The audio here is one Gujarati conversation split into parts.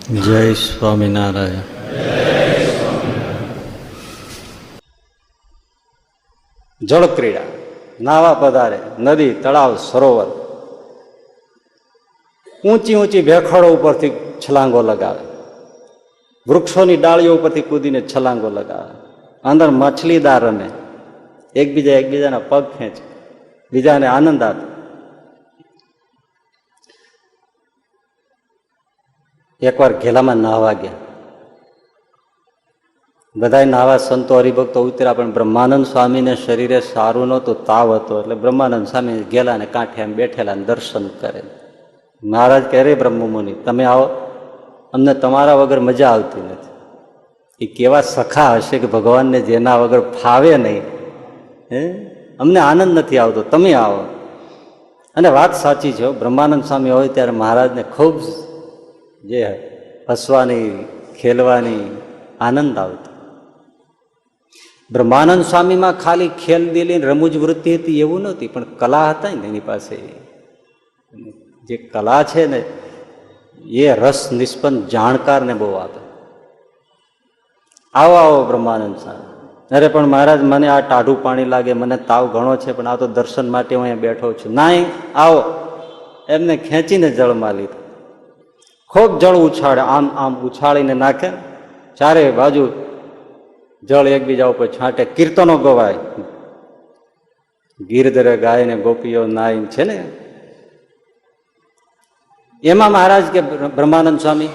જય સ્વામિનારાયણ. જળ ક્રીડા, નાવા પધારે, નદી, તળાવ, સરોવર, ઊંચી ઊંચી ભેખડો ઉપરથી છલાંગો લગાવે, વૃક્ષોની ડાળીઓ ઉપરથી કૂદીને છલાંગો લગાવે, અંદર મછલીદાર રમે, એકબીજાના પગ ખેંચે, બીજાને આનંદ આપે. એકવાર ઘેલામાં નાહવા ગયા, બધા નાવા સંતો હરિભક્તો ઉતર્યા, પણ બ્રહ્માનંદ સ્વામીને શરીરે સારું નહોતું, તાવ હતો, એટલે બ્રહ્માનંદ સ્વામી ગેલાને કાંઠે એમ બેઠેલા દર્શન કરે. મહારાજ કહે, રે બ્રહ્મમુનિ, તમે આવો, અમને તમારા વગર મજા આવતી નથી. એ કેવા સખા હશે કે ભગવાનને જેના વગર ફાવે નહીં, અમને આનંદ નથી આવતો, તમે આવો. અને વાત સાચી છે, બ્રહ્માનંદ સ્વામી હોય ત્યારે મહારાજને ખૂબ જે હસવાની, ખેલવાની આનંદ આવતો. બ્રહ્માનંદ સ્વામીમાં ખાલી ખેલદિલી રમૂજ વૃત્તિ હતી એવું નહોતી, પણ કલા હતા ને એની પાસે. જે કલા છે ને એ રસ નિષ્પન્ન જાણકારને બહુ આપે. આવો આવો બ્રહ્માનંદ સ્વામી. અરે પણ મહારાજ, મને આ ટાઢું પાણી લાગે, મને તાવ ઘણો છે, પણ આ તો દર્શન માટે હું અહીંયા બેઠો છું. નાય, આવો. એમને ખેંચીને જળમાં લીધો, ખૂબ જળ ઉછાળે, આમ આમ ઉછાળીને નાખે, ચારે બાજુ જળ એકબીજા ઉપર છાંટે, કીર્તનો ગવાય, ગીરધરે ગાય ને ગોપીઓ નાય છે ને. એમાં મહારાજ કે, બ્રહ્માનંદ સ્વામી,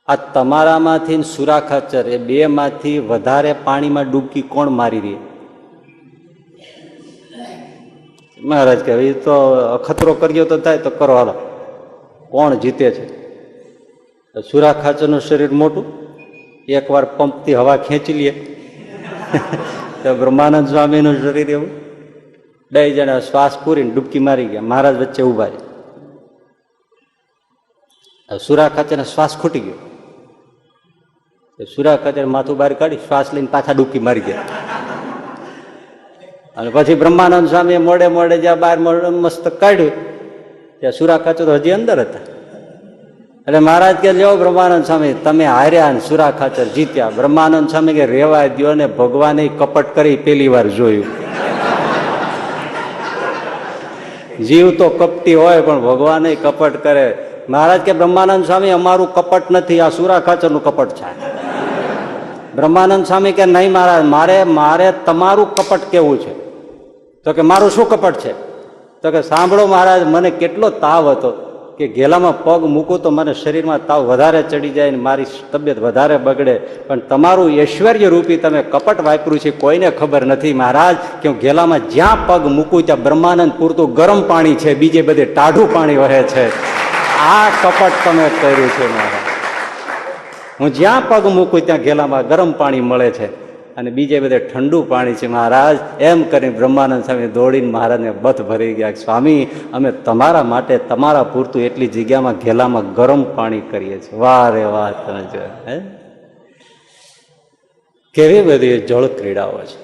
આ તમારામાંથી સુરાખાચર એ બે માંથી વધારે પાણીમાં ડૂબકી કોણ મારી રહી? મહારાજ કે, એ તો અખતરો કર્યો તો થાય તો કરો, હાલો, કોણ જીતે છે? સુરાખાચરનું શરીર મોટું, એકવાર પંપથી હવા ખેંચી લે તો બ્રહ્માનંદ સ્વામીનું શરીર એવું. બે જણા શ્વાસ પૂરીને ડૂબકી મારી ગયા, મહારાજ વચ્ચે ઉભા રહ્યા. સુરાખાચરને શ્વાસ ખૂટી ગયો, સુરાખાચર માથું બહાર કાઢી શ્વાસ લઈને પાછા ડૂબકી મારી ગયા. અને પછી બ્રહ્માનંદ સ્વામીએ મોડે મોડે જ્યાં બહાર મસ્ત કાઢ્યું, ત્યાં સુરાખાચર હજી અંદર હતા. એટલે મહારાજ કે, લ્યો બ્રહ્માનંદ સ્વામી, તમે હાર્યા અને સુરાખાચર જીત્યા. બ્રહ્માનંદ સ્વામી કે, રેવા દ્યો ને, ભગવાને કપટ કરી પહેલી વાર જોયું. જીવ તો કપટી હોય, પણ ભગવાને કપટ કરે. મહારાજ કે, બ્રહ્માનંદ સ્વામી, અમારું કપટ નથી, આ સુરાખાચરનું કપટ છે. બ્રહ્માનંદ સ્વામી કે, નહીં મહારાજ, મારે તમારું કપટ કેવું છે. તો કે, મારું શું કપટ છે? તો કે, સાંભળો મહારાજ, મને કેટલો તાવ હતો કે ઘેલામાં પગ મૂકું તો મને શરીરમાં તાવ વધારે ચડી જાય ને મારી તબિયત વધારે બગડે, પણ તમારું ઐશ્વર્ય રૂપી તમે કપટ વાપર્યું છે, કોઈને ખબર નથી મહારાજ કે હું ઘેલામાં જ્યાં પગ મૂકું ત્યાં બ્રહ્માનંદ પૂરતું ગરમ પાણી છે, બીજે બધે ટાઢું પાણી વહે છે. આ કપટ તમે કર્યું છે મહારાજ. હું જ્યાં પગ મૂકું ત્યાં ઘેલામાં ગરમ પાણી મળે છે અને બીજે બધે ઠંડુ પાણી છે મહારાજ. એમ કરીને બ્રહ્માનંદ સ્વામી દોડીને મહારાજને બથ ભરી ગયા, સ્વામી, અમે તમારા માટે તમારા પૂરતું એટલી જગ્યામાં ઘેલામાં ગરમ પાણી કરીએ છીએ. વાહ રે વાહ, તમે જો કેવી બધી જળ ક્રીડાઓ છે.